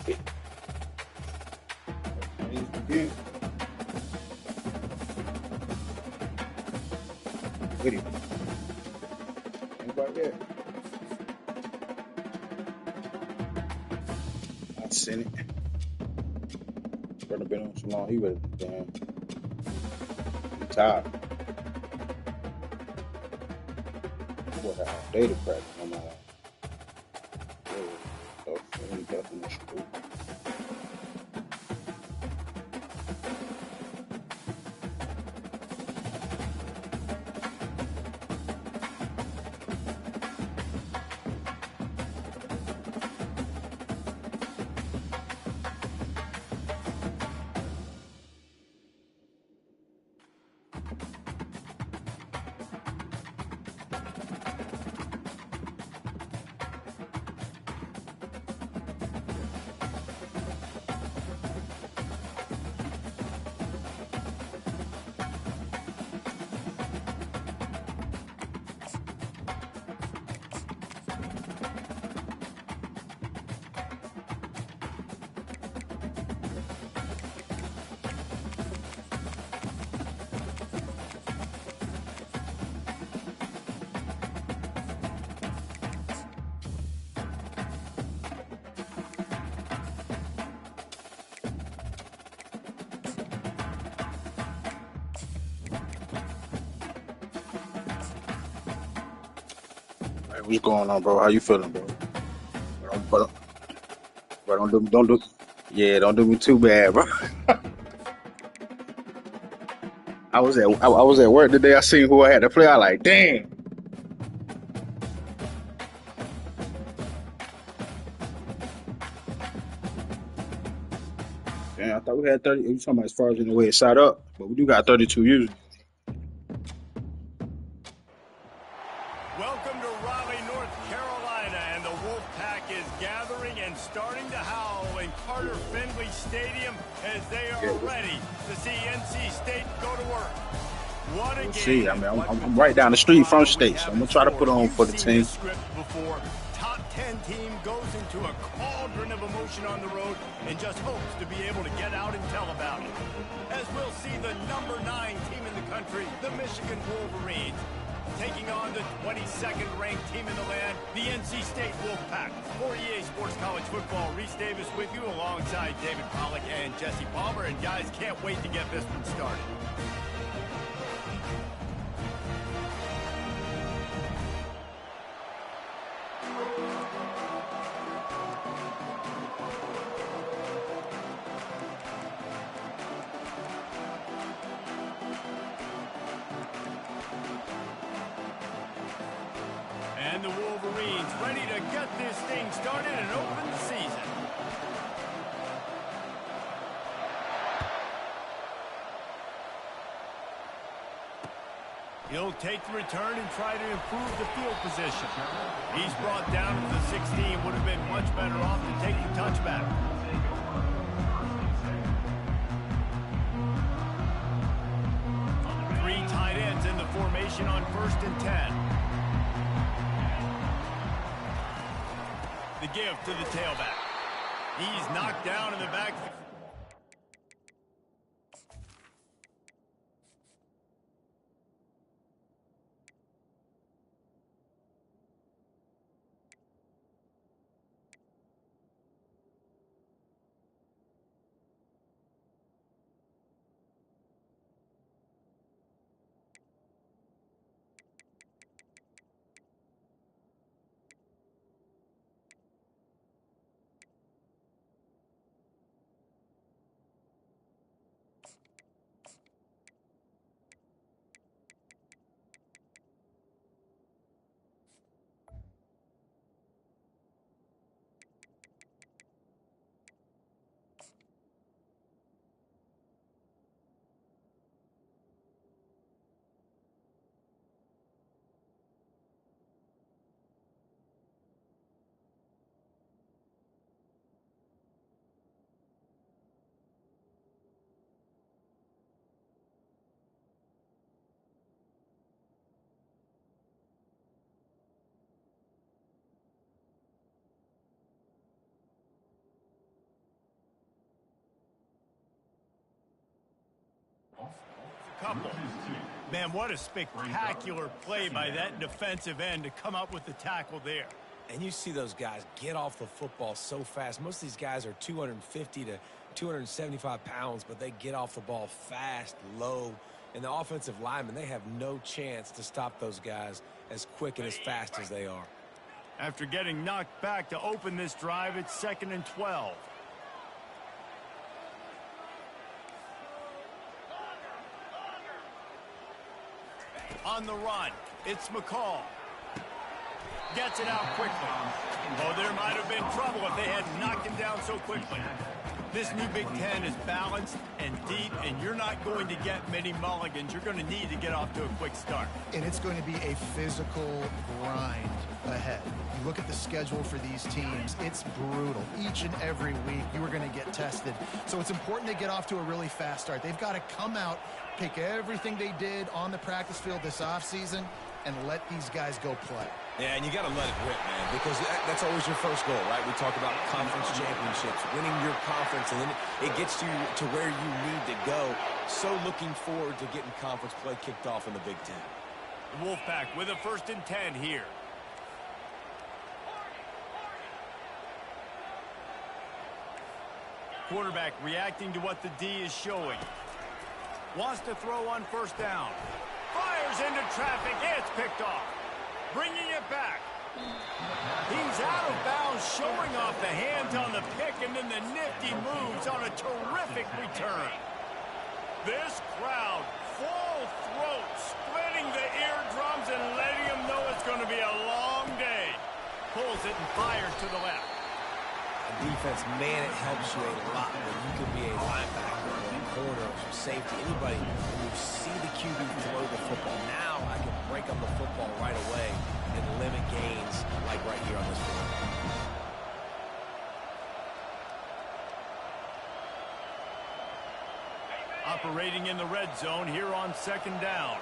Again. With him. Anybody there? I seen it. Brother been on so long, he ready to damn. He tired. What a data practice on my life. So, definitely true. Hey, what's going on, bro? How you feeling, bro? Don't do, yeah, don't do me too bad, bro. I was at work today. I seen who I had to play. I like, damn. Damn, I thought we had 30. You talking about as far as in the way it's set up, but we do got 32 users. Welcome to Raleigh, North Carolina, and the Wolfpack is gathering and starting to howl in Carter Finley Stadium as they are ready to see NC State go to work. What a We'll game. see. I mean, I'm right down the street from State, so I'm gonna try to put on for the team. Before top 10 team goes into a cauldron of emotion on the road and just hopes to be able to get out and tell about it. As we'll see the number 9 team in the country, the Michigan Wolverines, taking on the 22nd ranked team in the land, the NC State Wolfpack. For EA Sports College Football, Reese Davis with you alongside David Pollack and Jesse Palmer. And guys, can't wait to get this one started. And the Wolverines ready to get this thing started and open the season. He'll take the return and try to improve the field position. He's brought down to the 16. Would have been much better off to take the touchback. Three tight ends in the formation on 1st and 10. The give to the tailback. He's knocked down in the back. couple. Man, what a spectacular play by that defensive end to come up with the tackle there. And you see those guys get off the football so fast. Most of these guys are 250 to 275 pounds, but they get off the ball fast, low. And the offensive linemen, they have no chance to stop those guys as quick and as fast as they are. After getting knocked back to open this drive, it's 2nd and 12. On the run, it's McCall. Gets it out quickly. Oh, there might have been trouble if they had knocked him down so quickly. This new Big Ten is balanced and deep, and you're not going to get many mulligans. You're going to need to get off to a quick start. And it's going to be a physical grind ahead. You look at the schedule for these teams, it's brutal. Each and every week, you are going to get tested. So it's important to get off to a really fast start. They've got to come out, take everything they did on the practice field this offseason, and let these guys go play. Yeah, and you got to let it rip, man, because that's always your first goal, right? We talk about conference championships, winning your conference, and then it gets you to where you need to go. So looking forward to getting conference play kicked off in the Big Ten. The Wolfpack with a 1st and 10 here. Quarterback reacting to what the D is showing. Wants to throw on 1st down. Fires into traffic. It's picked off. Bringing it back. He's out of bounds, showing off the hands on the pick, and then the nifty moves on a terrific return. This crowd, full throat, splitting the eardrums and letting them know it's going to be a long day. Pulls it and fires to the left. Defense, man, it helps you a lot when you can be a linebacker or a corner or safety, anybody. When you see the QB throw the football, now I can break up the football right away and limit gains like right here on this field. Operating in the red zone here on 2nd down.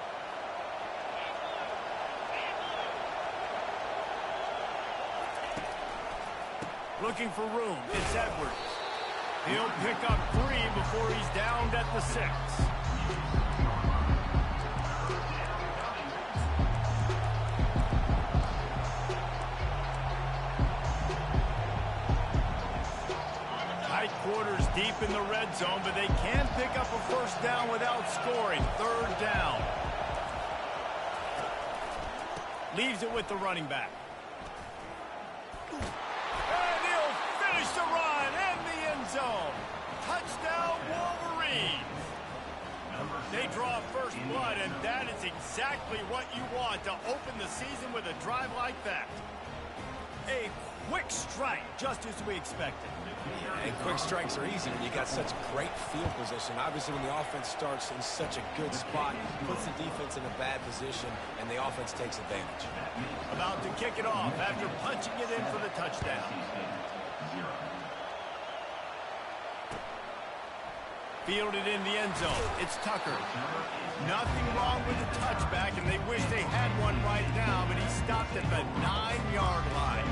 Looking for room. It's Edwards. He'll pick up 3 before he's downed at the 6. Tight quarters deep in the red zone, but they can pick up a 1st down without scoring. 3rd down. Leaves it with the running back. The run and the end zone. Touchdown, Wolverines. They draw 1st blood, and that is exactly what you want to open the season with a drive like that. A quick strike, just as we expected. And quick strikes are easy when you got such great field position. Obviously, when the offense starts in such a good spot, puts the defense in a bad position, and the offense takes advantage. About to kick it off after punching it in for the touchdown. Fielded in the end zone. It's Tucker. Nothing wrong with the touchback, and they wish they had one right now, but he stopped at the 9-yard line.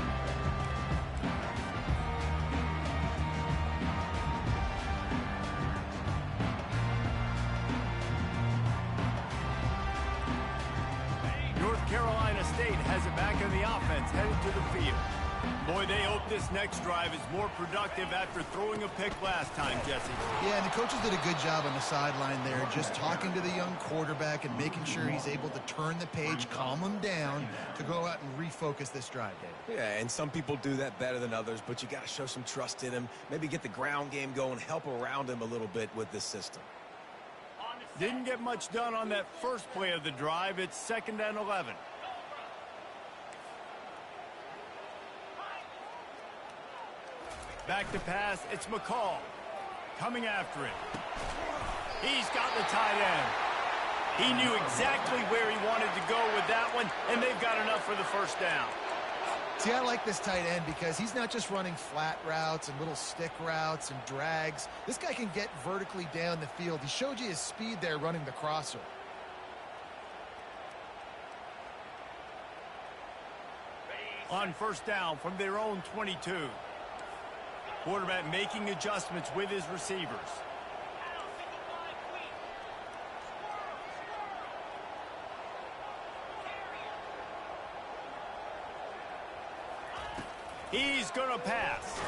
North Carolina State has it back on the offense, headed to the field. Boy, they hope this next drive is more productive after throwing a pick last time, Jesse. Yeah, and the coaches did a good job on the sideline there, just talking to the young quarterback and making sure he's able to turn the page, calm him down to go out and refocus this drive, Dave. Yeah, and some people do that better than others, but you got to show some trust in him, maybe get the ground game going, help around him a little bit with this system. Didn't get much done on that first play of the drive. It's 2nd and 11. Back to pass, it's McCall. Coming after it. He's got the tight end. He knew exactly where he wanted to go with that one, and they've got enough for the 1st down. See, I like this tight end because he's not just running flat routes and little stick routes and drags. This guy can get vertically down the field. He showed you his speed there running the crosser. On 1st down from their own 22. Quarterback making adjustments with his receivers. He's going to pass.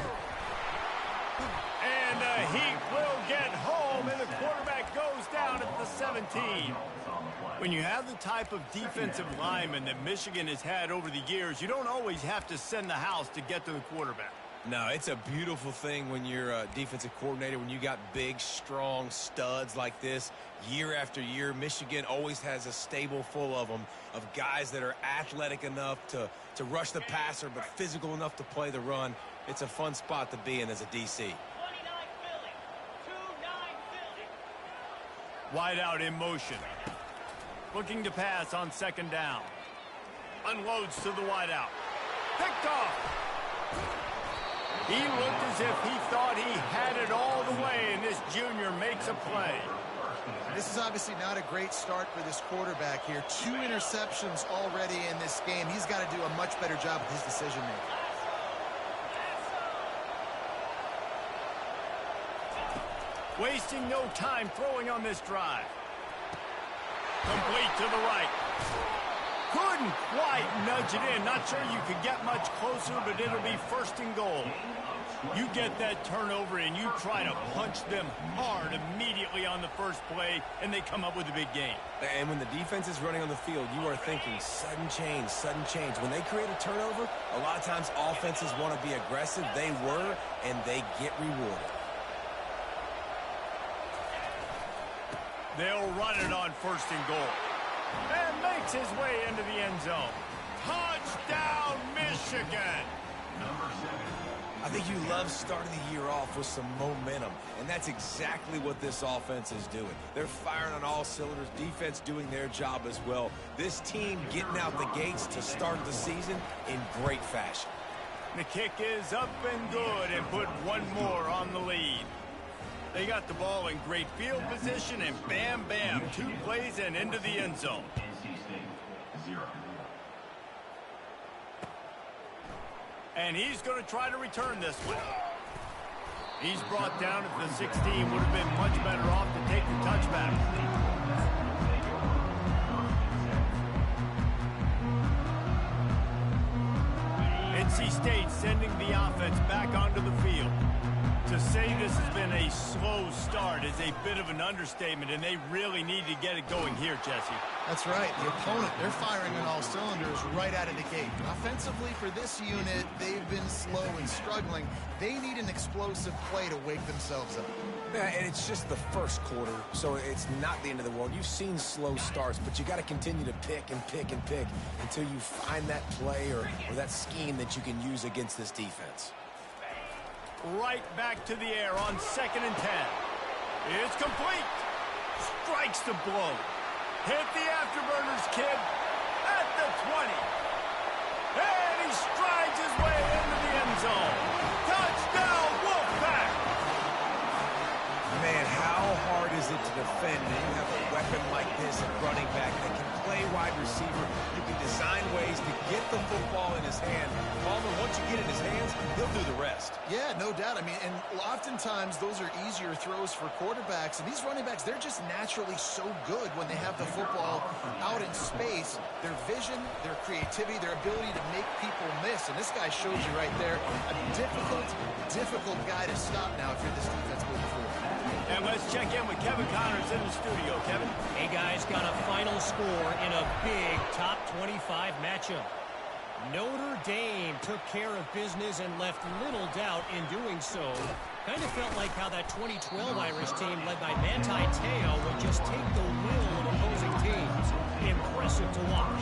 And the Heat will get home, and the quarterback goes down at the 17. When you have the type of defensive lineman that Michigan has had over the years, you don't always have to send the house to get to the quarterback. No, it's a beautiful thing when you're a defensive coordinator, when you got big, strong studs like this. Year after year, Michigan always has a stable full of them, of guys that are athletic enough to rush the passer, but physical enough to play the run. It's a fun spot to be in as a DC. Wide out in motion. Looking to pass on second down. Unloads to the wide out. Picked off. He looked as if he thought he had it all the way, and this junior makes a play. This is obviously not a great start for this quarterback here. 2 interceptions already in this game. He's got to do a much better job with his decision-making. Wasting no time throwing on this drive. Complete to the right. Couldn't quite nudge it in. Not sure you could get much closer, but it'll be first and goal. You get that turnover and you try to punch them hard immediately on the first play, and they come up with a big gain. And when the defense is running on the field, you are thinking sudden change, sudden change. When they create a turnover, a lot of times offenses want to be aggressive. They were, and they get rewarded. They'll run it on first and goal. And makes his way into the end zone. Touchdown, Michigan! I think you love starting the year off with some momentum, and that's exactly what this offense is doing. They're firing on all cylinders, defense doing their job as well. This team getting out the gates to start the season in great fashion. The kick is up and good, and put one more on the lead. They got the ball in great field position, and bam, bam, 2 plays and into the end zone. And he's going to try to return this one. He's brought down at the 16. Would have been much better off to take the touchback. NC State sending the offense back onto the field. To say this has been a slow start is a bit of an understatement, and they really need to get it going here, Jesse. That's right. The opponent, they're firing on all cylinders right out of the gate. Offensively, for this unit, they've been slow and struggling. They need an explosive play to wake themselves up. Yeah, and it's just the first quarter, so it's not the end of the world. You've seen slow starts, but you got to continue to pick and pick and pick until you find that play or that scheme that you can use against this defense. Right back to the air on 2nd and 10. It's complete. Strikes the blow. Hit the afterburners, kid. At the 20. And he strides his way into the end zone. Touchdown, Wolfpack. Man, how hard is it to defend when you have a weapon like this at running back that can play wide receiver? You can design ways to get the football in his hand. Palmer, once you get it in his hands, he'll do the rest. Yeah, no doubt. I mean, and oftentimes those are easier throws for quarterbacks. And these running backs, they're just naturally so good when they have the football out in space. Their vision, their creativity, their ability to make people miss. And this guy shows you right there a difficult guy to stop now if you're this defense moving forward. And let's check in with Kevin Connors in the studio. Kevin? Hey, guys, got a final score in a big top 25 matchup. Notre Dame took care of business and left little doubt in doing so. Kind of felt like how that 2012 Irish team led by Manti Te'o would just take the will of opposing teams. Impressive to watch.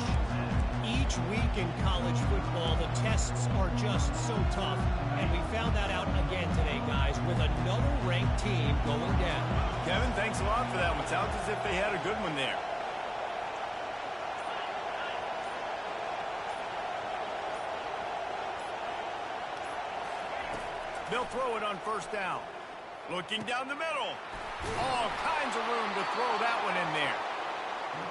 Each week in college football, the tests are just so tough, and we found that out again today, guys, with another ranked team going down. Kevin, thanks a lot for that one. Sounds as if they had a good one there. They'll throw it on first down. Looking down the middle. All kinds of room to throw that one in there.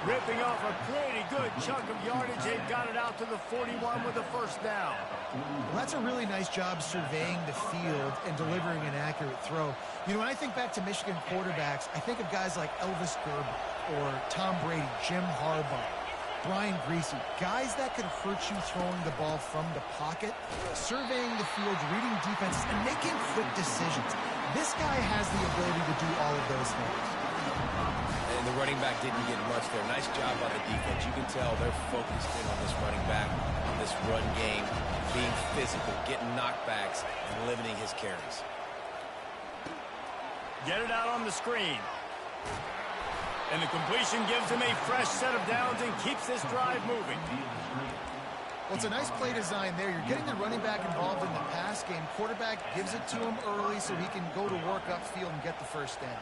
Ripping off a pretty good chunk of yardage. They've got it out to the 41 with a first down. Well, that's a really nice job surveying the field and delivering an accurate throw. You know, when I think back to Michigan quarterbacks, I think of guys like Elvis Gerber or Tom Brady, Jim Harbaugh. Brian Greasy, guys that could hurt you throwing the ball from the pocket, surveying the field, reading defenses, and making quick decisions. This guy has the ability to do all of those things. And the running back didn't get much there. Nice job by the defense. You can tell they're focused in on this running back, on this run game, being physical, getting knockbacks, and limiting his carries. Get it out on the screen. And the completion gives him a fresh set of downs and keeps this drive moving. Well, it's a nice play design there. You're getting the running back involved in the pass game. Quarterback gives it to him early so he can go to work upfield and get the first down.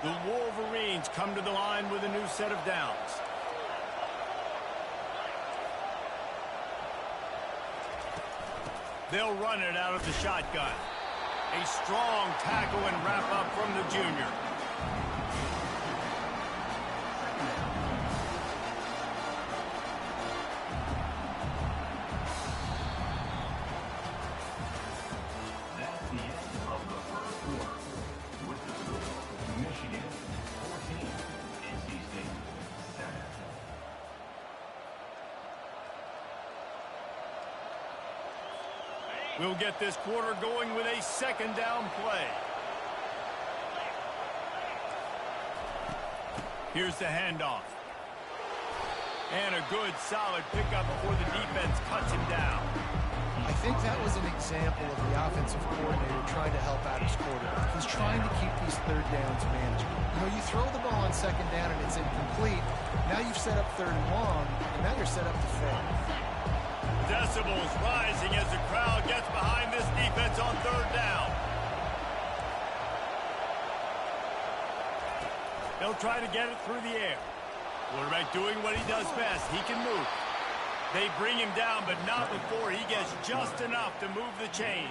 The Wolverines come to the line with a new set of downs. They'll run it out of the shotgun. A strong tackle and wrap up from the junior. That's the end of the first quarter. With the score, Michigan 14, NC State 7. We'll get this quarter going with a second down play. Here's the handoff. And a good, solid pickup before the defense cuts him down. I think that was an example of the offensive coordinator trying to help out his quarterback. He's trying to keep these third downs manageable. You know, you throw the ball on second down and it's incomplete. Now you've set up third and long, and now you're set up to fail. Decibels rising as the crowd gets behind this defense on third down. They'll try to get it through the air. Quarterback doing what he does best. He can move. They bring him down, but not before he gets just enough to move the chains.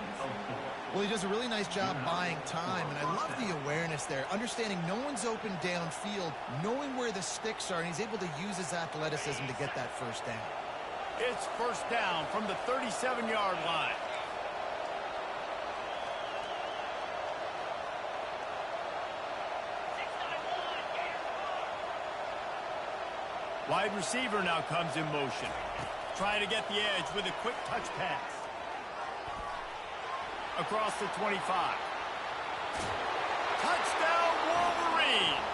Well, he does a really nice job buying time, and I love the awareness there, understanding no one's open downfield, knowing where the sticks are, and he's able to use his athleticism to get that first down. It's first down from the 37-yard line. Wide receiver now comes in motion. Trying to get the edge with a quick touch pass. Across the 25. Touchdown Wolverines!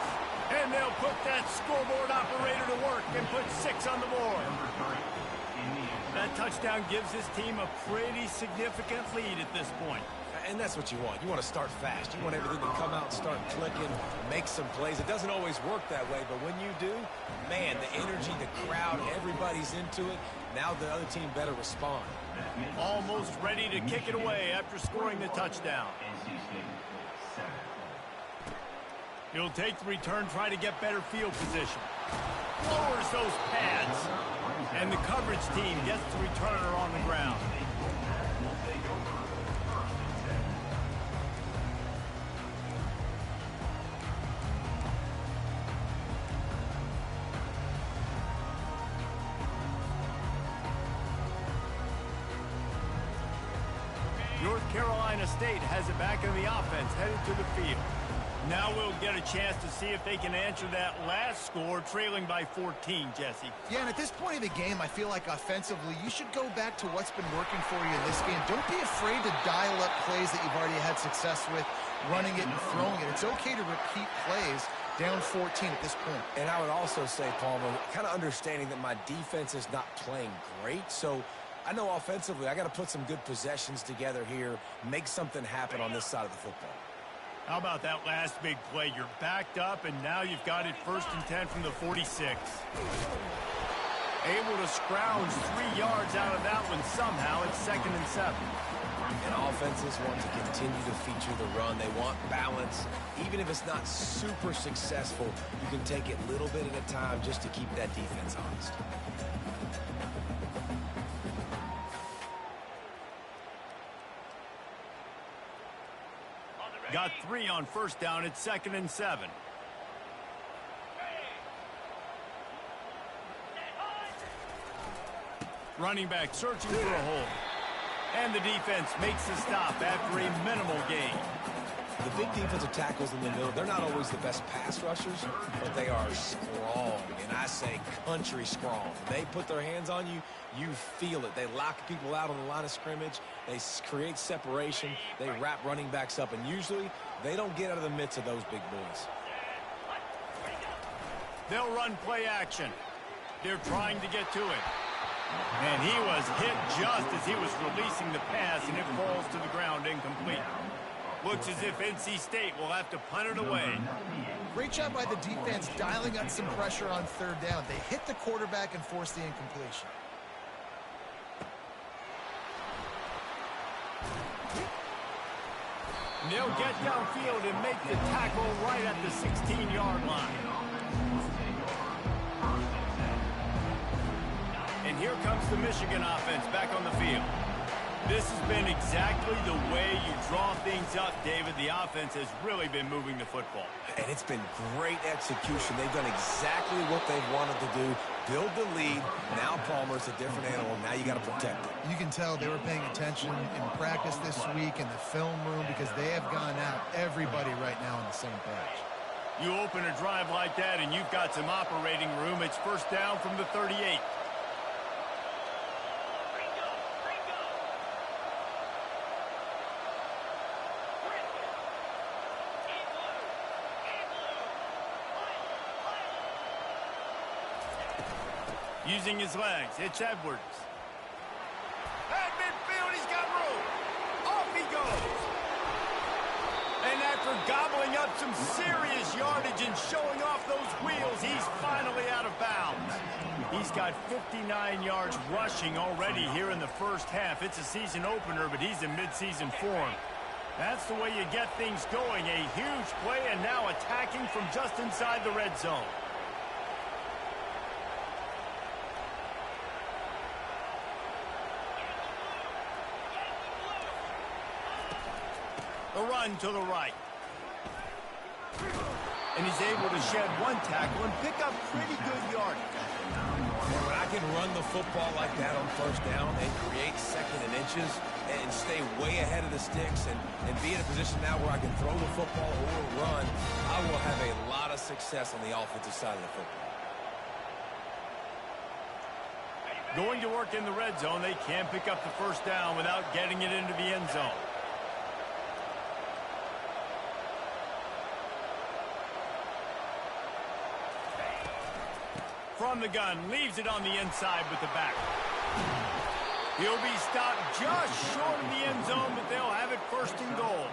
And they'll put that scoreboard operator to work and put 6 on the board. That touchdown gives his team a pretty significant lead at this point. And that's what you want. You want to start fast. You want everything to come out and start clicking, make some plays. It doesn't always work that way, but when you do, man, the energy, the crowd, everybody's into it. Now the other team better respond. Almost ready to kick it away after scoring the touchdown. He'll take the return, try to get better field position. Lowers those pads. And the coverage team gets the returner on the ground. North Carolina State has it back in the offense, headed to the field. Now we'll get a chance to see if they can answer that last score, trailing by 14, Jesse. Yeah, and at this point of the game, I feel like offensively, you should go back to what's been working for you in this game. Don't be afraid to dial up plays that you've already had success with, running it and throwing it. It's okay to repeat plays down 14 at this point. And I would also say, Palmer, kind of understanding that my defense is not playing great, so I know offensively I got to put some good possessions together here, make something happen on this side of the football. How about that last big play? You're backed up, and now you've got it 1st and 10 from the 46. Able to scrounge 3 yards out of that one somehow. It's 2nd and 7. And offenses want to continue to feature the run. They want balance. Even if it's not super successful, you can take it little bit at a time just to keep that defense honest. Got 3 on 1st down. It's 2nd and 7. Running back searching for a hole. And the defense makes the stop after a minimal gain. The big defensive tackles in the middle, they're not always the best pass rushers, but they are strong, and I say country strong. They put their hands on you, you feel it. They lock people out on the line of scrimmage. They create separation. They wrap running backs up, and usually they don't get out of the midst of those big boys. They'll run play action. They're trying to get to it. And he was hit just as he was releasing the pass, and it falls to the ground incomplete. Looks as if NC State will have to punt it away. Great job by the defense dialing up some pressure on third down. They hit the quarterback and forced the incompletion. They'll get downfield and make the tackle right at the 16-yard line. And here comes the Michigan offense back on the field. This has been exactly the way you draw things up, David. The offense has really been moving the football. And it's been great execution. They've done exactly what they've wanted to do. Build the lead. Now Palmer's a different animal. Now you got to protect it. You can tell they were paying attention in practice this week in the film room because they have gone out, everybody right now on the same page. You open a drive like that and you've got some operating room. It's first down from the 38. Using his legs, it's Edwards. At midfield, he's got room. Off he goes. And after gobbling up some serious yardage and showing off those wheels, he's finally out of bounds. He's got 59 yards rushing already here in the first half. It's a season opener, but he's in midseason form. That's the way you get things going. A huge play and now attacking from just inside the red zone. The run to the right. And he's able to shed one tackle and pick up pretty good yardage. When I can run the football like that on first down and create second and inches and stay way ahead of the sticks and be in a position now where I can throw the football or run, I will have a lot of success on the offensive side of the football. Going to work in the red zone, they can pick up the first down without getting it into the end zone. From the gun, leaves it on the inside with the back. He'll be stopped just short of the end zone, but they'll have it first and goal.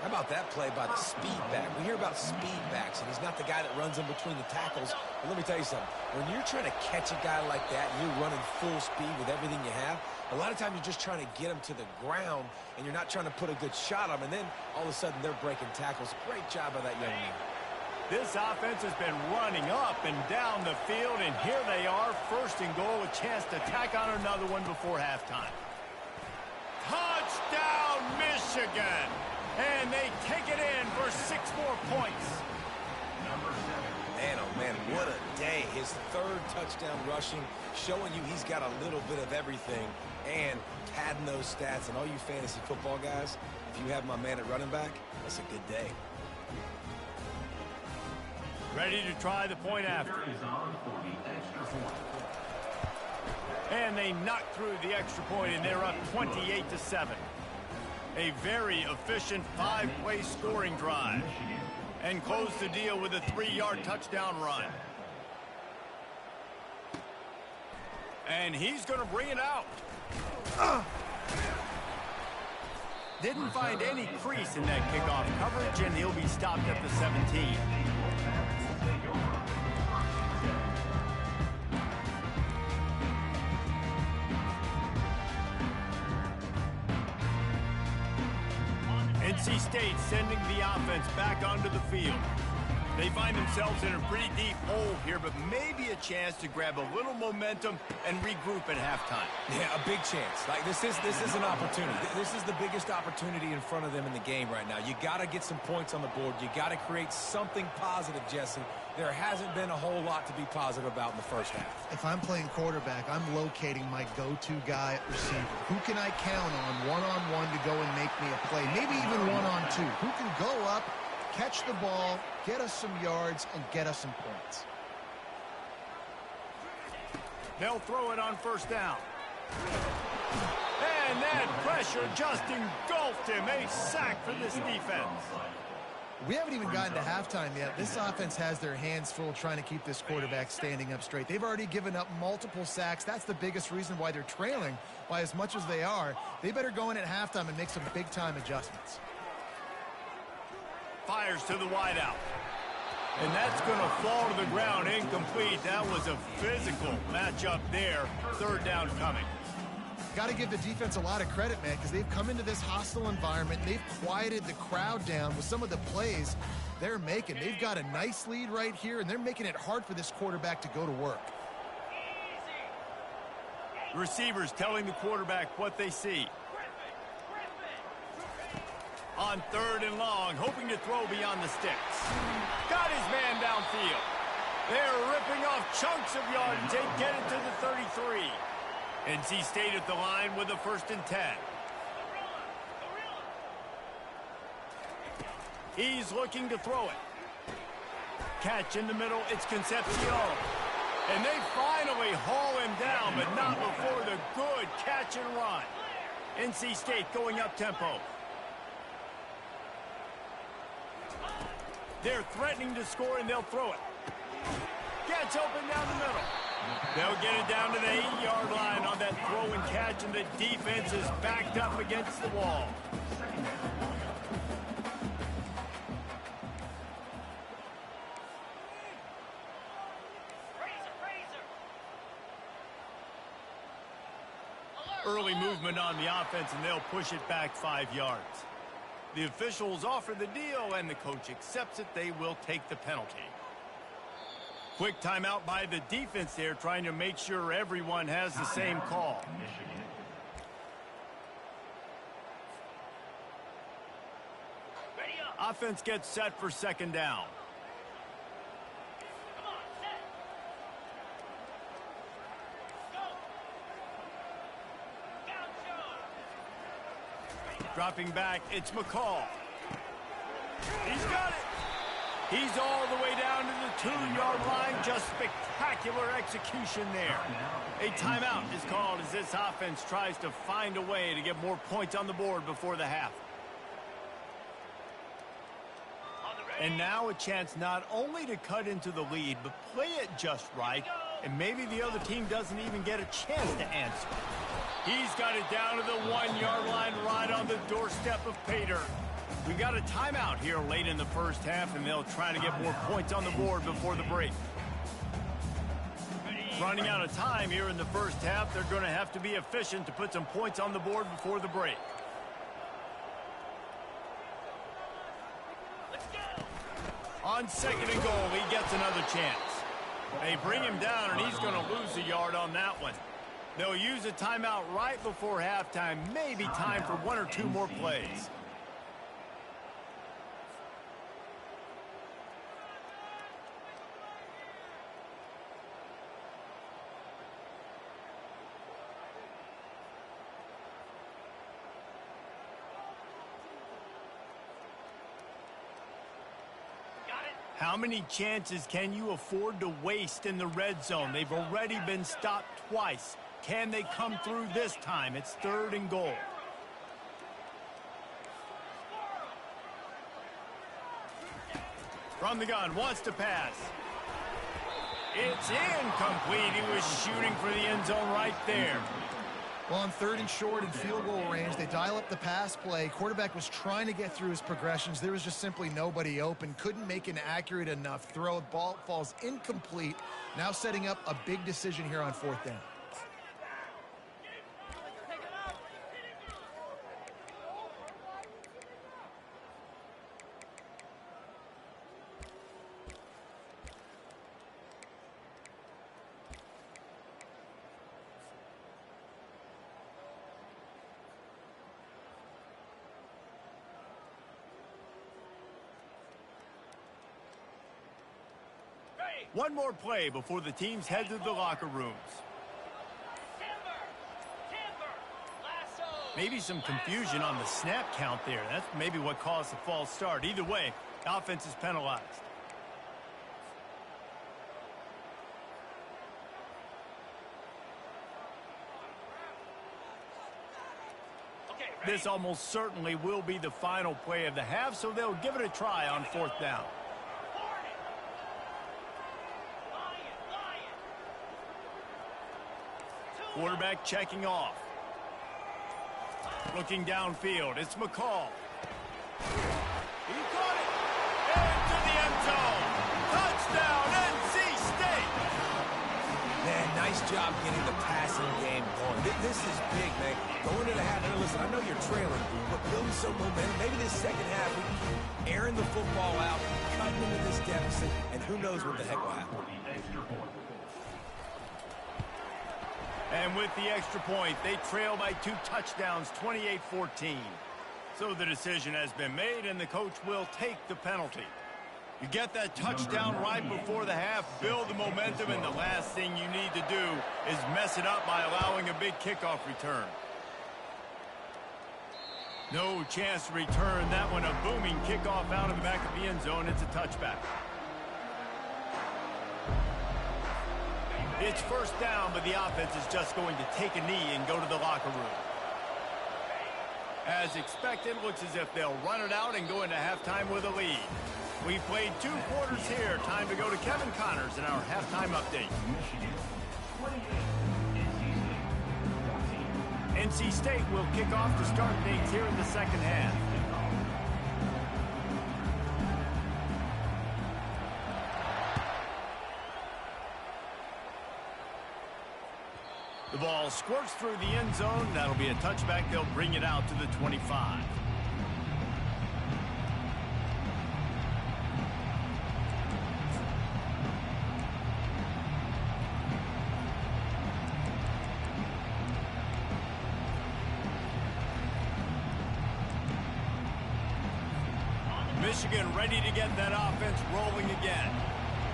How about that play by the speed back? We hear about speed backs, and he's not the guy that runs in between the tackles. But let me tell you something. When you're trying to catch a guy like that, and you're running full speed with everything you have, a lot of times you're just trying to get him to the ground, and you're not trying to put a good shot on him, and then all of a sudden they're breaking tackles. Great job by that young man. This offense has been running up and down the field, and here they are, first and goal, a chance to tack on another one before halftime. Touchdown, Michigan! And they take it in for 6 more points. Man, oh man, what a day. His third touchdown rushing, showing you he's got a little bit of everything, and padding those stats. And all you fantasy football guys, if you have my man at running back, that's a good day. Ready to try the point after. And they knock through the extra point, and they're up 28-7. A very efficient 5-play scoring drive. And close the deal with a 3-yard touchdown run. And he's going to bring it out. Didn't find any crease in that kickoff coverage, and he'll be stopped at the 17. NC State sending the offense back onto the field. They find themselves in a pretty deep hole here, but maybe a chance to grab a little momentum and regroup at halftime. Yeah, a big chance. Like this is an opportunity. This is the biggest opportunity in front of them in the game right now. You got to get some points on the board. You got to create something positive, Jesse. There hasn't been a whole lot to be positive about in the first half. If I'm playing quarterback, I'm locating my go-to guy at receiver. Who can I count on one-on-one to go and make me a play? Maybe even one-on-two. Who can go up, catch the ball, get us some yards, and get us some points? They'll throw it on first down. And that pressure just engulfed him. A sack for this defense. We haven't even gotten to halftime yet. This offense has their hands full trying to keep this quarterback standing up straight. They've already given up multiple sacks. That's the biggest reason why they're trailing by as much as they are. They better go in at halftime and make some big-time adjustments. Fires to the wideout. And that's going to fall to the ground incomplete. That was a physical matchup there. Third down coming. Got to give the defense a lot of credit, man, because they've come into this hostile environment. They've quieted the crowd down with some of the plays they're making. They've got a nice lead right here, and they're making it hard for this quarterback to go to work. Receivers telling the quarterback what they see. On third and long, hoping to throw beyond the sticks. Got his man downfield. They're ripping off chunks of yardage. They get it to the 33. NC State at the line with a 1st and 10. He's looking to throw it. Catch in the middle. It's Concepcion. And they finally haul him down, but not before the good catch and run. NC State going up tempo. They're threatening to score, and they'll throw it. Gets open down the middle. They'll get it down to the 8-yard line on that throw and catch, and the defense is backed up against the wall. Early movement on the offense, and they'll push it back 5 yards. The officials offer the deal, and the coach accepts it. They will take the penalty. Quick timeout by the defense there, trying to make sure everyone has the same call. Offense gets set for 2nd down. Dropping back, it's McCall. He's got it. He's all the way down to the 2-yard line. Just spectacular execution there. A timeout is called as this offense tries to find a way to get more points on the board before the half. And now a chance not only to cut into the lead, but play it just right, and maybe the other team doesn't even get a chance to answer. He's got it down to the 1-yard line right on the doorstep of Pater. We got a timeout here late in the first half, and they'll try to get more points on the board before the break. Running out of time here in the first half, they're going to have to be efficient to put some points on the board before the break. On 2nd and goal, he gets another chance. They bring him down, and he's going to lose a yard on that one. They'll use a timeout right before halftime, maybe time for 1 or 2 more plays. How many chances can you afford to waste in the red zone? They've already been stopped twice. Can they come through this time? It's 3rd and goal. From the gun, wants to pass. It's incomplete. He was shooting for the end zone right there. Well, on 3rd and short and field goal range, they dial up the pass play. Quarterback was trying to get through his progressions. There was just simply nobody open. Couldn't make an accurate enough throw. Ball falls incomplete. Now setting up a big decision here on 4th down. One more play before the teams head to the locker rooms. Maybe some confusion on the snap count there. That's maybe what caused the false start. Either way, offense is penalized. This almost certainly will be the final play of the half, so they'll give it a try on 4th down. Quarterback checking off. Looking downfield, it's McCall. He caught it! Into the end zone! Touchdown, NC State! Man, nice job getting the passing game going. This is big, man. Going to the half, and listen, I know you're trailing, but building some momentum. Maybe this second half, we can keep airing the football out, cutting into this deficit, and who knows what the heck will happen. And with the extra point, they trail by 2 touchdowns, 28-14. So the decision has been made, and the coach will take the penalty. You get that touchdown right before the half, build the momentum, and the last thing you need to do is mess it up by allowing a big kickoff return. No chance to return that one. A booming kickoff out of the back of the end zone. It's a touchback. It's 1st down, but the offense is just going to take a knee and go to the locker room. As expected, looks as if they'll run it out and go into halftime with a lead. We've played 2 quarters here. Time to go to Kevin Connors in our halftime update. NC State will kick off to start things here in the second half. The ball squirts through the end zone. That'll be a touchback. They'll bring it out to the 25. Michigan ready to get that offense rolling again.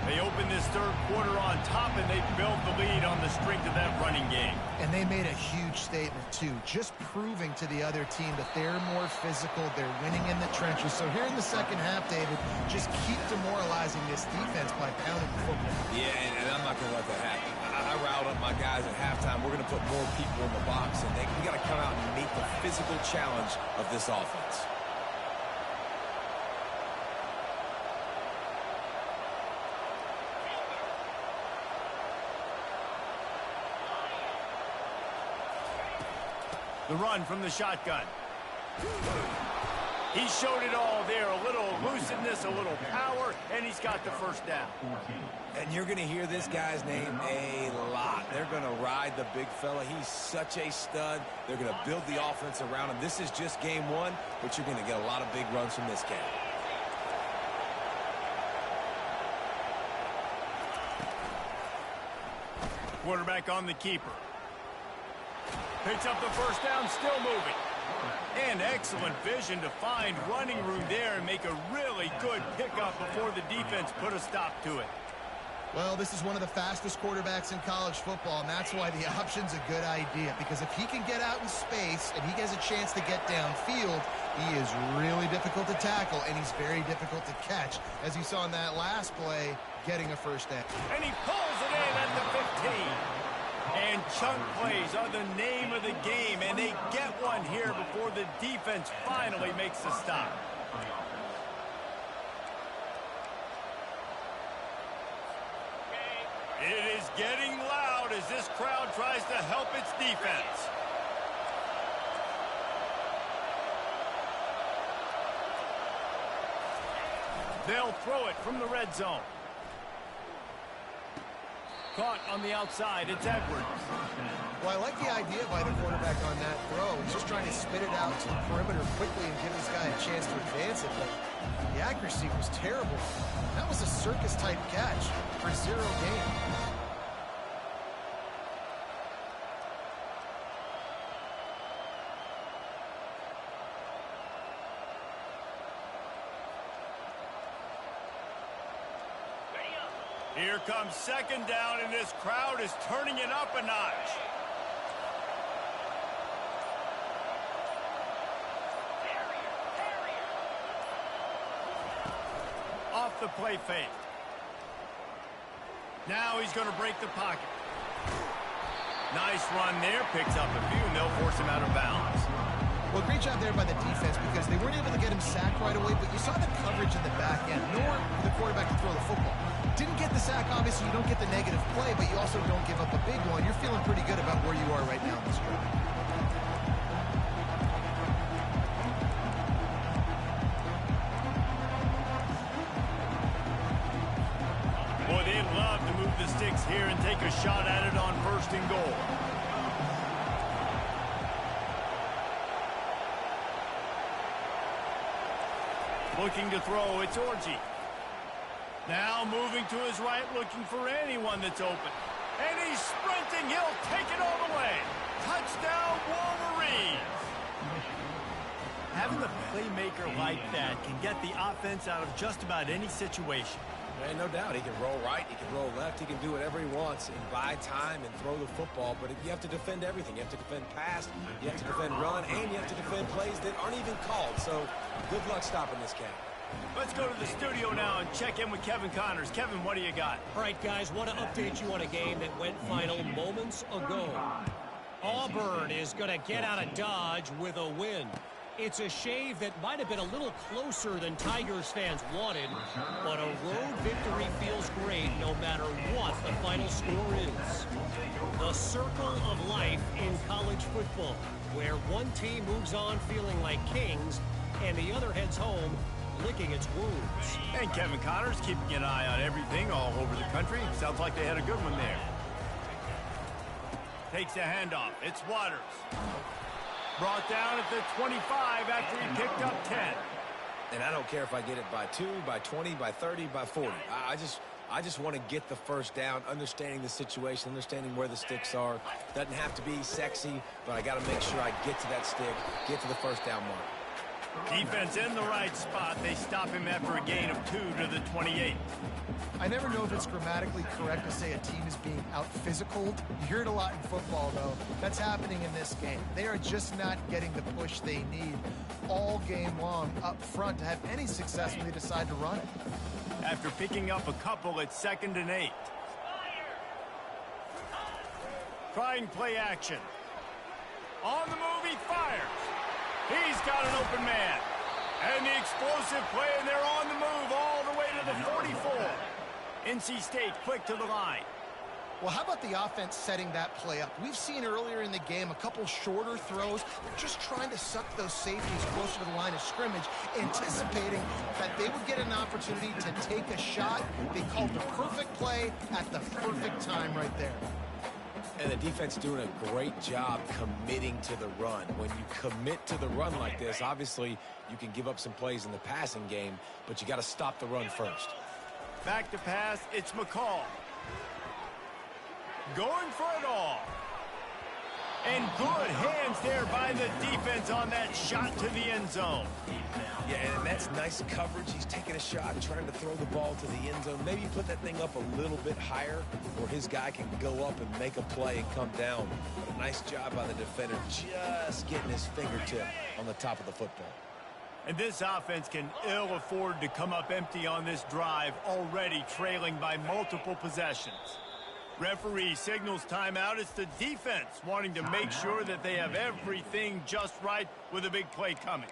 They open this 3rd quarter on top, and they built the lead on the strength of that running game. And they made a huge statement, too, just proving to the other team that they're more physical, they're winning in the trenches. So here in the second half, David, just keep demoralizing this defense by pounding the football. Yeah, and I'm not going to let that happen. I riled up my guys at halftime. We're going to put more people in the box, and we got to come out and meet the physical challenge of this offense. The run from the shotgun. He showed it all there. A little elusiveness, a little power, and he's got the 1st down. And you're going to hear this guy's name a lot. They're going to ride the big fella. He's such a stud. They're going to build the offense around him. This is just game 1, but you're going to get a lot of big runs from this game. Quarterback on the keeper. Picks up the 1st down, still moving. And excellent vision to find running room there and make a really good pickup before the defense put a stop to it. Well, this is one of the fastest quarterbacks in college football, and that's why the option's a good idea. Because if he can get out in space and he has a chance to get downfield, he is really difficult to tackle, and he's very difficult to catch. As you saw in that last play, getting a 1st down. And he pulls it in at the 15. And chunk plays are the name of the game, and they get one here before the defense finally makes the stop. It is getting loud as this crowd tries to help its defense. They'll throw it from the red zone. Caught on the outside, it's Edwards. Well, I like the idea by the quarterback on that throw. He's just trying to spit it out to the perimeter quickly and give this guy a chance to advance it, but the accuracy was terrible. That was a circus-type catch for 0 gain. Here comes second down, and this crowd is turning it up a notch. Off the play fake. Now he's going to break the pocket. Nice run there. Picks up a few, and they'll force him out of bounds. Well, great job there by the defense because they weren't able to get him sacked right away, but you saw the coverage in the back end, nor the quarterback to throw the football. Didn't get the sack, obviously you don't get the negative play, but you also don't give up a big one. You're feeling pretty good about where you are right now in this drive. Boy, they'd love to move the sticks here and take a shot at it on 1st and goal. Looking to throw, it's Orji. Now moving to his right, looking for anyone that's open. And he's sprinting, he'll take it all the way. Touchdown, Wolverines! Having a playmaker like that can get the offense out of just about any situation. Man, no doubt. He can roll right, he can roll left, he can do whatever he wants and buy time and throw the football. But you have to defend everything. You have to defend pass, you have to defend run, and you have to defend plays that aren't even called. So good luck stopping this cat. Let's go to the studio now and check in with Kevin Connors. Kevin, what do you got? All right, guys, want to update you on a game that went final moments ago. Auburn is going to get out of Dodge with a win. It's a shave that might have been a little closer than Tigers fans wanted, but a road victory feels great no matter what the final score is. The circle of life in college football, where one team moves on feeling like kings and the other heads home licking its wounds. And Kevin Connors keeping an eye on everything all over the country. Sounds like they had a good one there. Takes a handoff. It's Waters. Brought down at the 25 after he picked up 10. And I don't care if I get it by 2, by 20, by 30, by 40. I just want to get the first down, understanding the situation, understanding where the sticks are. Doesn't have to be sexy, but I got to make sure I get to that stick, get to the first down mark. Defense in the right spot. They stop him after a gain of 2 to the 28. I never know if it's grammatically correct to say a team is being out-physicaled. You hear it a lot in football, though. That's happening in this game. They are just not getting the push they need all game long up front to have any success when they decide to run it. After picking up a couple, it's 2nd and 8. Trying play action. On the move, he fires. He's got an open man. And the explosive play, and they're on the move all the way to the 44. NC State quick to the line. Well, how about the offense setting that play up? We've seen earlier in the game a couple shorter throws. They're just trying to suck those safeties closer to the line of scrimmage, anticipating that they would get an opportunity to take a shot. They called the perfect play at the perfect time right there. And the defense doing a great job committing to the run. When you commit to the run like this, obviously you can give up some plays in the passing game, but you got to stop the run first. Back to pass, it's McCall. Going for it all. And good hands there by the defense on that shot to the end zone. Yeah, and that's nice coverage. He's taking a shot, trying to throw the ball to the end zone. Maybe put that thing up a little bit higher where his guy can go up and make a play and come down. But a nice job by the defender just getting his fingertip on the top of the football. And this offense can ill afford to come up empty on this drive, already trailing by multiple possessions. Referee signals timeout. It's the defense wanting to make sure that they have everything just right with a big play coming.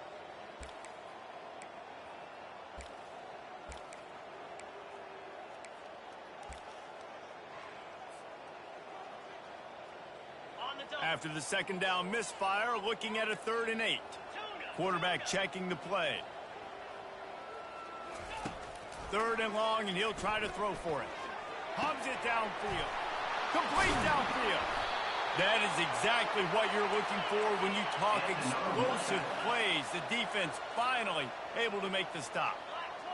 After the second down misfire, looking at a 3rd and 8. Quarterback checking the play. 3rd and long, and he'll try to throw for it. Pumps it downfield. Complete downfield. That is exactly what you're looking for when you talk explosive plays. The defense finally able to make the stop.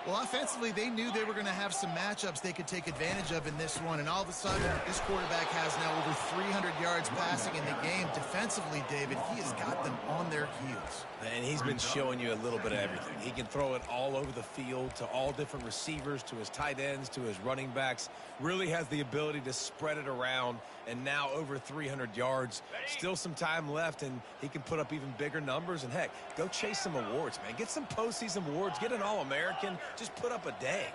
Well, offensively, they knew they were going to have some matchups they could take advantage of in this one, and all of a sudden, this quarterback has now over 300 yards passing in the game. Defensively, David, he has got them on their heels. And he's been showing you a little bit of everything. He can throw it all over the field to all different receivers, to his tight ends, to his running backs. Really has the ability to spread it around, and now over 300 yards. Still some time left, and he can put up even bigger numbers. And, heck, go chase some awards, man. Get some postseason awards. Get an All-American. Just put up a day.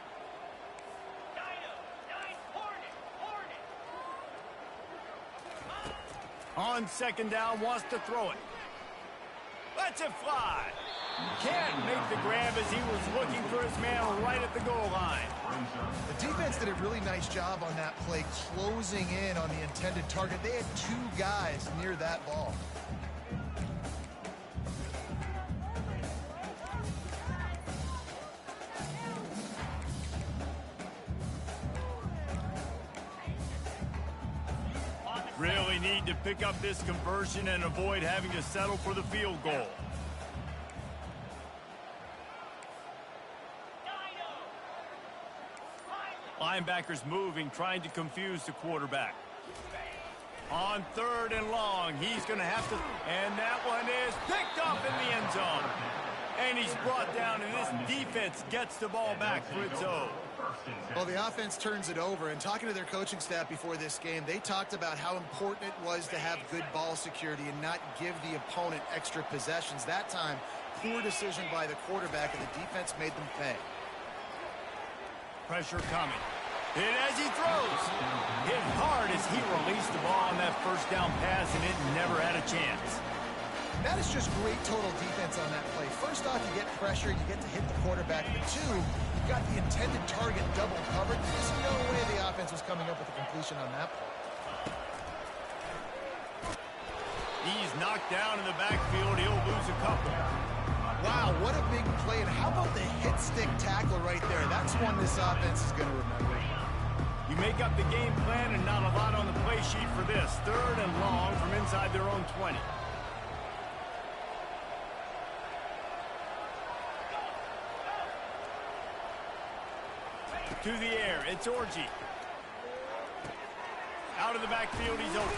On second down, wants to throw it. Lets it fly. Can't make the grab as he was looking for his man right at the goal line. The defense did a really nice job on that play, closing in on the intended target. They had two guys near that ball. Really need to pick up this conversion and avoid having to settle for the field goal. Linebackers moving, trying to confuse the quarterback. On third and long, he's going to have to, and that one is picked up in the end zone. And he's brought down, and this defense gets the ball back for its own. Well, the offense turns it over, and talking to their coaching staff before this game, they talked about how important it was to have good ball security and not give the opponent extra possessions. That time, poor decision by the quarterback, and the defense made them pay. Pressure coming. Hit as he throws. Hit hard as he released the ball on that first down pass, and it never had a chance. That is just great total defense on that play. First off, you get pressure, you get to hit the quarterback, but two, you got the intended target double covered. There's no way the offense was coming up with a completion on that play. He's knocked down in the backfield. He'll lose a couple. Wow, what a big play. And how about the hit stick tackle right there? That's one this offense is going to remember. You make up the game plan and not a lot on the play sheet for this. Third and long from inside their own 20. To the air, it's Orji. Out of the backfield, he's open.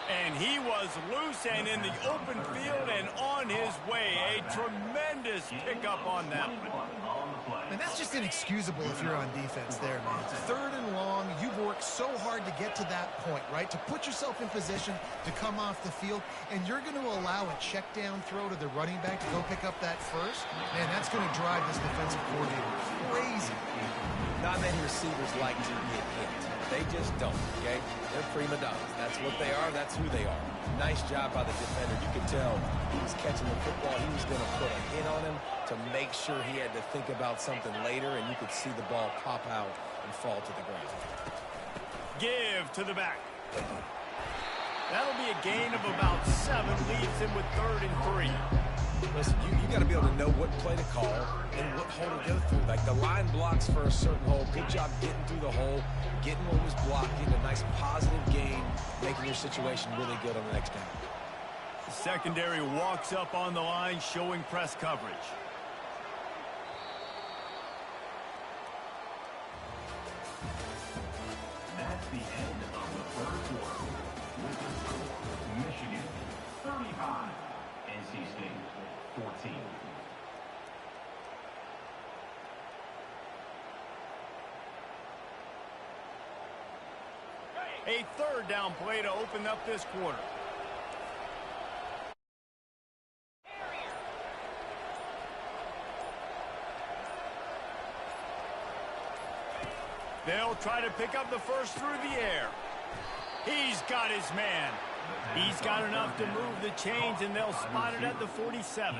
And he was loose and in the open field and on his way. A tremendous pickup on that one. And that's just inexcusable if you're on defense there, man. Third and long, you've worked so hard to get to that point, right? To put yourself in position to come off the field, and you're going to allow a check down throw to the running back to go pick up that first? Man, that's going to drive this defensive coordinator crazy. Not many receivers like to get hit. They just don't, okay? They're prima donnas. That's what they are. That's who they are. Nice job by the defender. You could tell he was catching the football. He was going to put a hit on him to make sure he had to think about something later, and you could see the ball pop out and fall to the ground. Give to the back. That'll be a gain of about 7. Leaves him with 3rd and 3. Listen, you got to be able to know what play to call and what hole to go through. Like the line blocks for a certain hole. Good job getting through the hole, getting what was blocked, getting a nice positive gain, making your situation really good on the next down. The secondary walks up on the line, showing press coverage. That's the end of the third quarter. With the score, Michigan 35, NC State 14. A 3rd down play to open up this quarter. They'll try to pick up the first through the air. He's got his man. He's got enough to move the chains, and they'll spot it at the 47.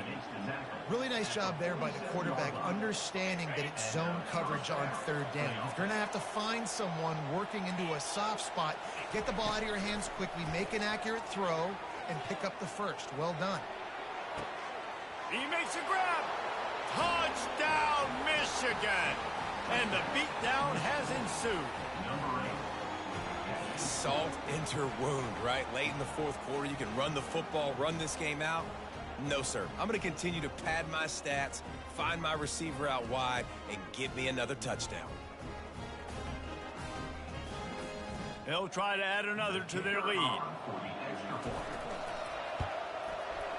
Really nice job there by the quarterback, understanding that it's zone coverage on 3rd down. You're going to have to find someone working into a soft spot, get the ball out of your hands quickly, make an accurate throw, and pick up the first. Well done. He makes a grab. Touchdown, Michigan. And the beatdown has ensued. Salt into her wound, right? Late in the 4th quarter, you can run the football, run this game out. No, sir. I'm going to continue to pad my stats, find my receiver out wide, and give me another touchdown. They'll try to add another to their lead.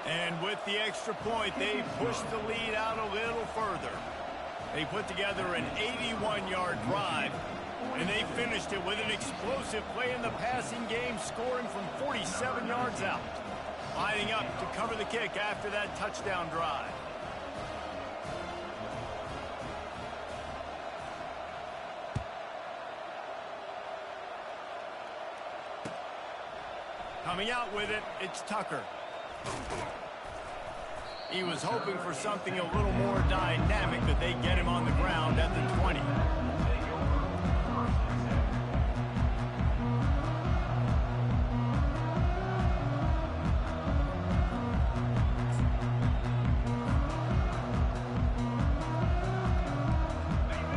And with the extra point, they push the lead out a little further. They put together an 81-yard drive, and they finished it with an explosive play in the passing game, scoring from 47 yards out. Lining up to cover the kick after that touchdown drive. Coming out with it, it's Tucker. He was hoping for something a little more dynamic, but they get him on the ground at the 20.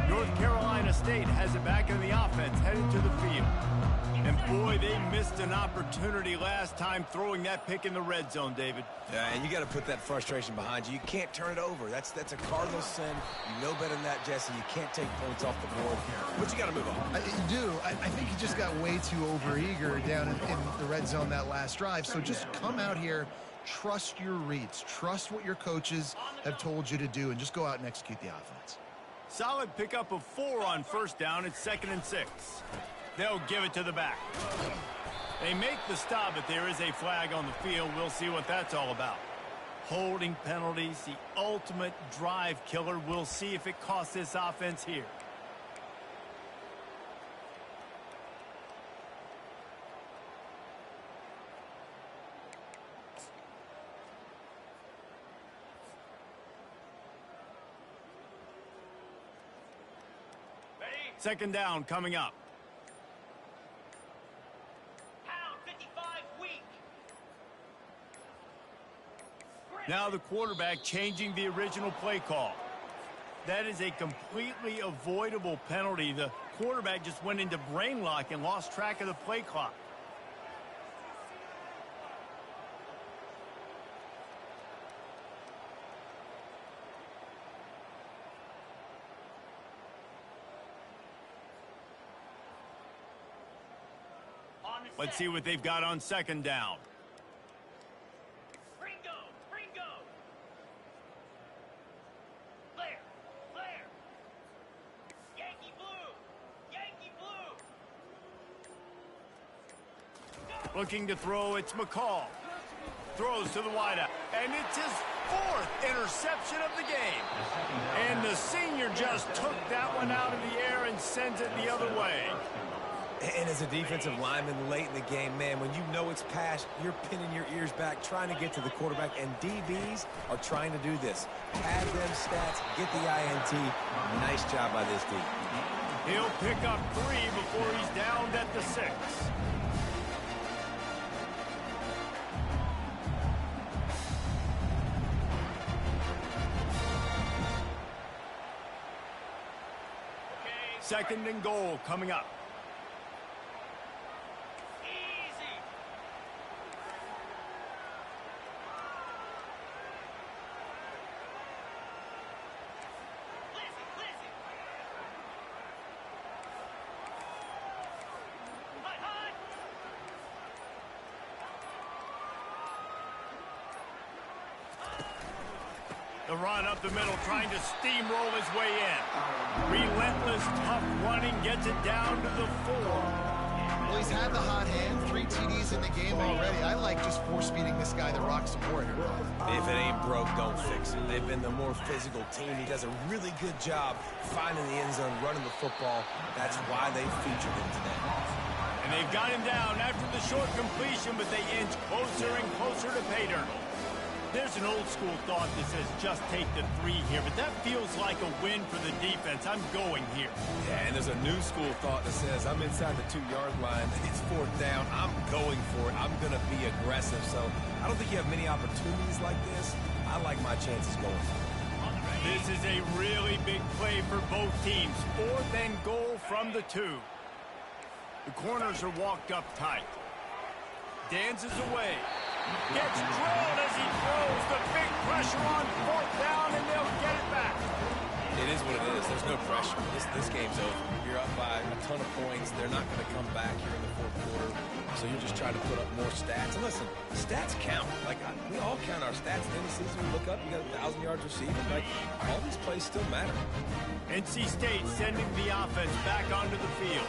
North Carolina State has it back in the offense, headed to the field. And boy, they missed an opportunity last time throwing that pick in the red zone, David. Yeah, and you got to put that frustration behind you. You can't turn it over. That's a cardinal sin. You know better than that, Jesse. You can't take points off the board. But you got to move on. You do. I think he just got way too overeager down in the red zone that last drive. So just come out here, trust your reads, trust what your coaches have told you to do, and just go out and execute the offense. Solid pickup of 4 on first down. It's 2nd and 6. They'll give it to the back. They make the stop, but there is a flag on the field. We'll see what that's all about. Holding penalties, the ultimate drive killer. We'll see if it costs this offense here. Second down coming up. Now the quarterback changing the original play call. That is a completely avoidable penalty. The quarterback just went into brain lock and lost track of the play clock. Let's see what they've got on second down. Looking to throw, it's McCall. Throws to the wideout, and it's his 4th interception of the game. And the senior just took that one out of the air and sends it the other way. And as a defensive lineman late in the game, man, when you know it's passed, you're pinning your ears back, trying to get to the quarterback, and DBs are trying to do this. Pad them stats, get the INT. Nice job by this D. He'll pick up 3 before he's downed at the 6. Second and goal coming up. The run up the middle, trying to steamroll his way in. Relentless, tough running, gets it down to the 4. Well, he's had the hot hand, 3 TDs in the game already. I like just force-feeding this guy the rock some more here. If it ain't broke, don't fix it. They've been the more physical team. He does a really good job finding the end zone, running the football. That's why they featured him today. And they've got him down after the short completion, but they inch closer and closer to pay dirt. There's an old-school thought that says just take the 3 here, but that feels like a win for the defense. I'm going here. Yeah, and there's a new school thought that says I'm inside the 2-yard line. It's 4th down. I'm going for it. I'm going to be aggressive. So I don't think you have many opportunities like this. I like my chances going. This is a really big play for both teams. 4th and goal from the 2. The corners are walked up tight. Dances away. Gets drilled as he throws. The big pressure on fourth down, and they'll get it back. It is what it is. There's no pressure. This game's over. You're up by a ton of points. They're not going to come back here in the fourth quarter. So you're just trying to put up more stats. And listen, stats count. Like, we all count our stats. At the end of the season, we look up, you got 1,000 yards receiving. Like, all these plays still matter. NC State sending the offense back onto the field.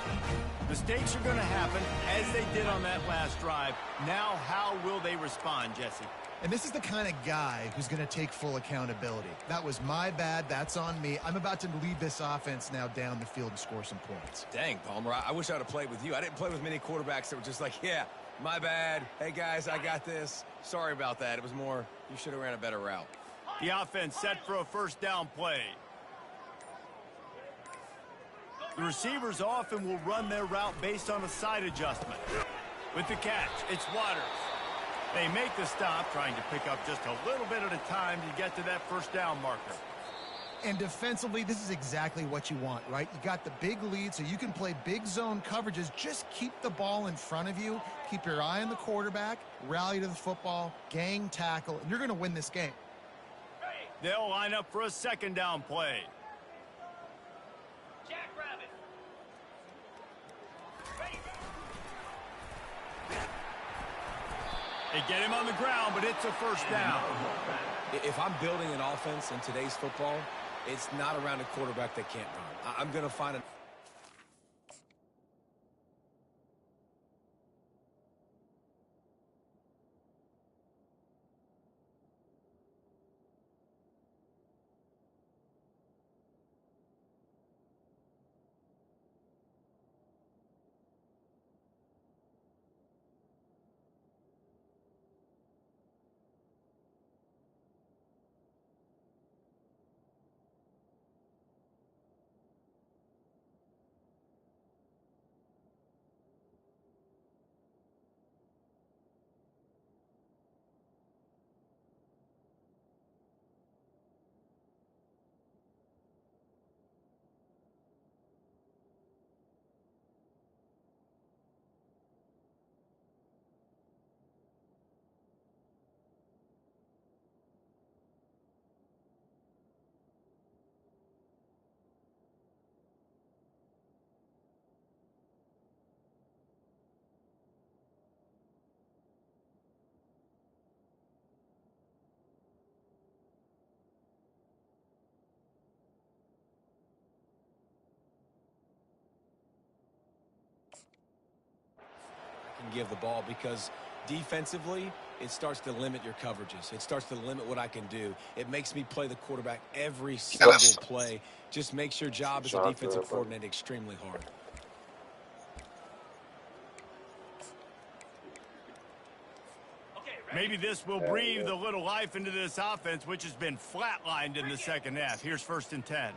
Mistakes are going to happen, as they did on that last drive. Now, how will they respond, Jesse? And this is the kind of guy who's going to take full accountability. That was my bad. That's on me. I'm about to lead this offense now down the field and score some points. Dang, Palmer, I wish I would have played with you. I didn't play with many quarterbacks that were just like, yeah, my bad. Hey, guys, I got this. Sorry about that. It was more, you should have ran a better route. The offense set for a first down play. The receivers often will run their route based on a side adjustment. With the catch, it's Waters. They make the stop, trying to pick up just a little bit at a time to get to that first down marker. And defensively, this is exactly what you want, right? You got the big lead, so you can play big zone coverages. Just keep the ball in front of you. Keep your eye on the quarterback. Rally to the football. Gang tackle. And you're going to win this game. They'll line up for a second down play. They get him on the ground, but it's a first down. If I'm building an offense in today's football, it's not around a quarterback that can't run. I'm going to find a... give the ball, because defensively it starts to limit your coverages. It starts to limit what I can do. It makes me play the quarterback every single play. Just makes your job as a defensive coordinator extremely hard. Maybe this will breathe a little life into this offense, which has been flatlined in the second half. Here's 1st and 10.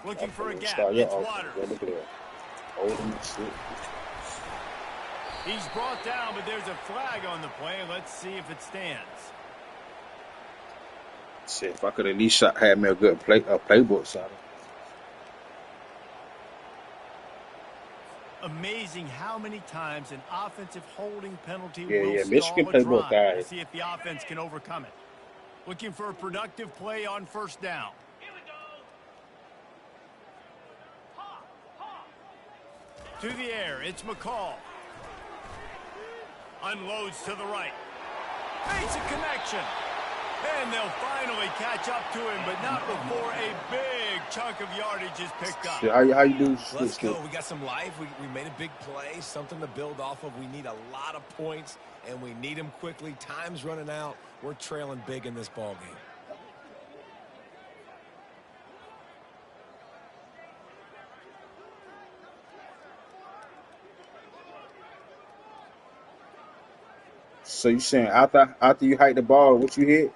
Looking for a gap. It's Waters. He's brought down, but there's a flag on the play. Let's see if it stands. See, if I could at least had me a good playbook, sorry. Amazing how many times an offensive holding penalty will stall Michigan a playbook drive. guy. Let's see if the offense can overcome it. Looking for a productive play on first down. To the air, it's McCall. Unloads to the right. Makes a connection. And they'll finally catch up to him, but not before a big chunk of yardage is picked up. How you do? Let's go. We got some life. We made a big play, something to build off of. We need a lot of points, and we need them quickly. Time's running out. We're trailing big in this ball game. So you saying after you hike the ball, what you hit?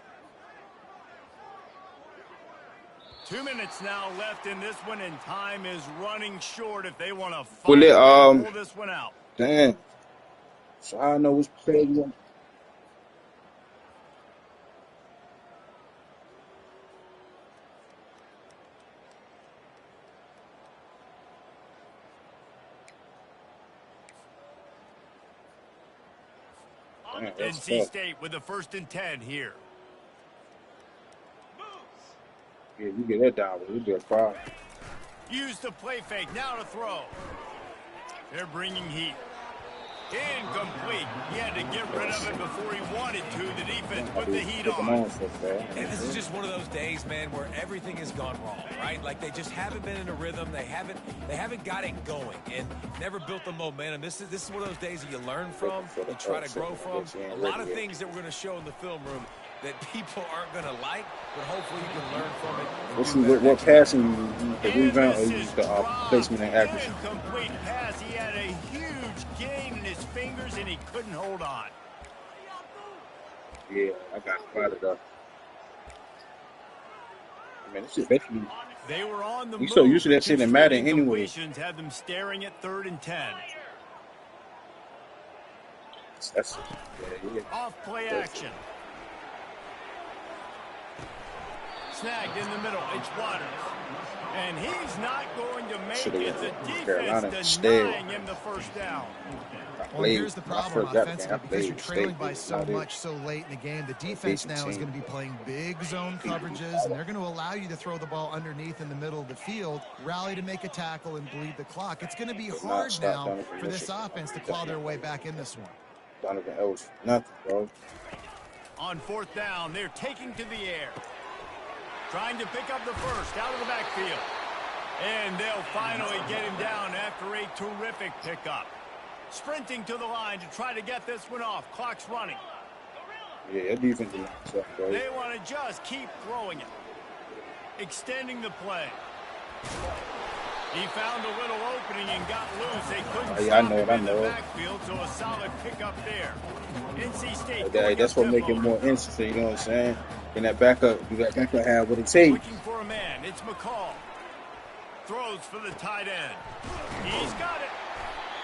2 minutes now left in this one, and time is running short if they want to Will it pull this one out. Damn. So I know which play you want. Man, that's NC tough. State with the 1st and 10 here. Yeah, you get that down, but it'll be a problem. Use the play fake. Now to throw. They're bringing heat. Incomplete. He had to get rid of it before he wanted to. The defense put the heat on. And this is just one of those days, man, where everything has gone wrong, right? Like they just haven't been in a rhythm. They haven't got it going and never built the momentum. This is one of those days that you learn from, you try to grow from. A lot of things that we're going to show in the film room that people aren't going to like, but hopefully you can learn from it. Let's see what passing the rebound or use the placement and accuracy. Incomplete pass. He had a huge gain in his fingers and he couldn't hold on. Yeah, I got spotted up. Man, this is basically. They were on the You move. so used to that shit in Madden anyway. Incompletions had them staring at 3rd and 10. That's yeah. Off play action. Snagged in the middle. It's Waters. And he's not going to make it. The defense denying him the 1st down. Well, here's the problem offensively, because you're trailing by so much so late in the game. The defense now is going to be playing big zone coverages, and they're going to allow you to throw the ball underneath in the middle of the field, rally to make a tackle, and bleed the clock. It's going to be hard now for this offense to claw their way back in this one. Donovan Ellis, nothing, bro. On 4th down, they're taking to the air. Trying to pick up the first out of the backfield. And they'll finally get him down after a terrific pickup. Sprinting to the line to try to get this one off. Clock's running. Yeah, that defense is tough, bro. They want to just keep throwing it. Extending the play. He found a little opening and got loose. They couldn't stop him in the backfield, so a solid pickup there. NC State. That's what makes it more instant, you know what I'm saying? And that backup, you got backup have what it takes. Looking for a man. It's McCall. Throws for the tight end. He's got it.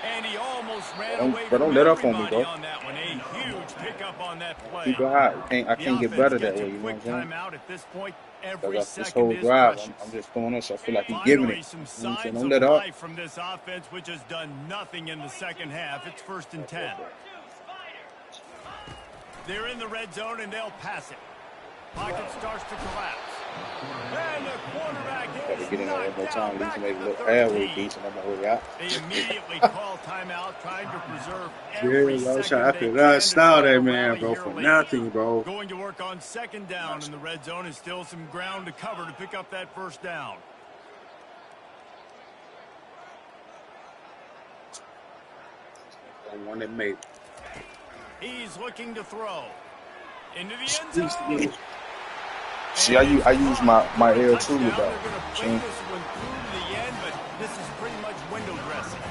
And he almost ran away from don't let up on me, everybody bro. on that one. A huge pickup on that play. Keep it high. I can't get better that way, you know what I'm saying? Timeout at this point. Every This second whole is drive, precious. I'm just throwing this. I feel like he's Finally, giving it. some You know what I'm saying? signs Don't of let up. life from this offense, which has done nothing in the second half. It's 1st and 10. They're in the red zone, and they'll pass it. Pocket starts to collapse. And the quarterback is Get in there one more knocked time. down These back make to it the look 13. halfway decent. I'm gonna hurry out. They immediately call timeout, trying to preserve every Yeah, I second could they not can style to try that to man, rally bro, here for late. nothing, bro. Going to work on 2nd down in the red zone and still some ground to cover to pick up that 1st down. The one that made. He's looking to throw. Into the end zone. See, I use my L2 Touchdown. They're though. going to play this one through to the end, but this is pretty much window dressing.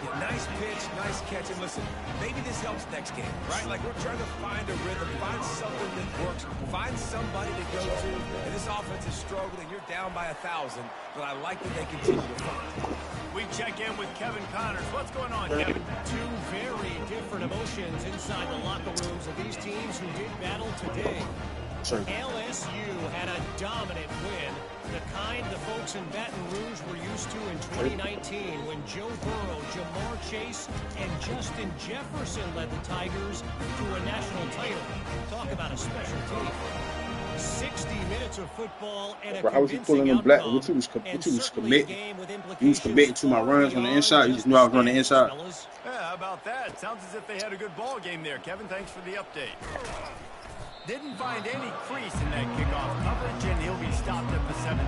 Yeah, nice pitch, nice catch. And listen, maybe this helps next game, right? Like we're trying to find a rhythm, find something that works, find somebody to go to. And this offense is struggling. You're down by 1,000, but I like that they continue to fight. We check in with Kevin Connors. What's going on, Kevin? Two very different emotions inside the locker rooms of these teams who did battle today. LSU had a dominant win, the kind the folks in Baton Rouge were used to in 2019 when Joe Burrow, Jamar Chase, and Justin Jefferson led the Tigers to a national title. Talk about a special team. 60 minutes of football and a Bro, how was he pulling them black? What you was committing? You was committing to my runs on the inside. You just knew I was running the inside. Yeah, how about that? Sounds as if they had a good ball game there. Kevin, thanks for the update. Didn't find any crease in that kickoff coverage, and he'll be stopped at the 17.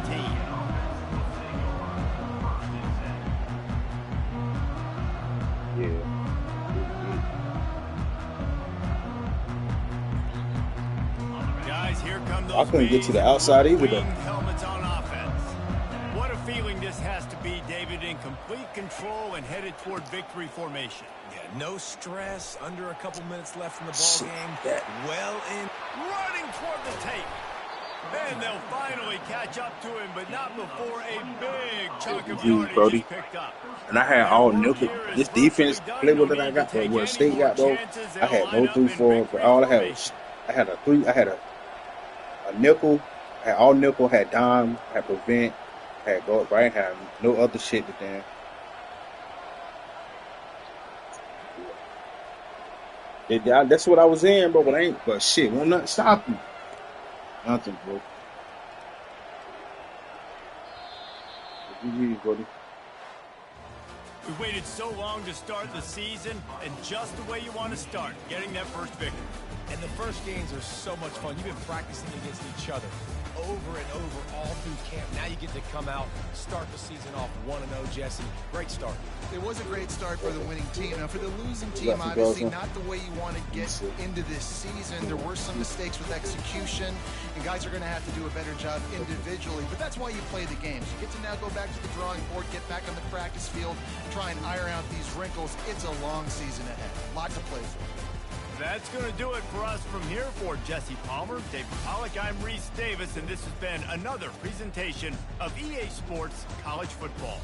Yeah. Guys, here come those I couldn't get to the outside either, though. helmets on offense. What a feeling this has to be, David, in complete control and headed toward victory formation. Yeah, no stress, under a couple minutes left in the ball game. Well in. Running toward the tape. And they'll finally catch up to him, but not before a big chunk of yardage is picked up. And I had all nickel. This defense playbook that I got, what State got though, I had no 3-4, but all I had was I had a nickel, I had all nickel, had dime, had prevent, had guard right, had no other shit to them. That's what I was in, bro. But shit, won't nothing stop me. Nothing, bro. What you read, buddy? We waited so long to start the season, and just the way you want to start, getting that first victory. And the first games are so much fun. You've been practicing against each other over and over all through camp. Now you get to come out, start the season off 1-0, Jesse. Great start. It was a great start for the winning team. Now, for the losing team, obviously not the way you want to get into this season. There were some mistakes with execution, and guys are going to have to do a better job individually. But that's why you play the games. You get to now go back to the drawing board, get back on the practice field, and try and iron out these wrinkles. It's a long season ahead. A lot to play for. That's going to do it for us from here. For Jesse Palmer, Dave Pollock, I'm Reese Davis, and this has been another presentation of EA Sports College Football.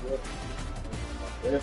Yeah.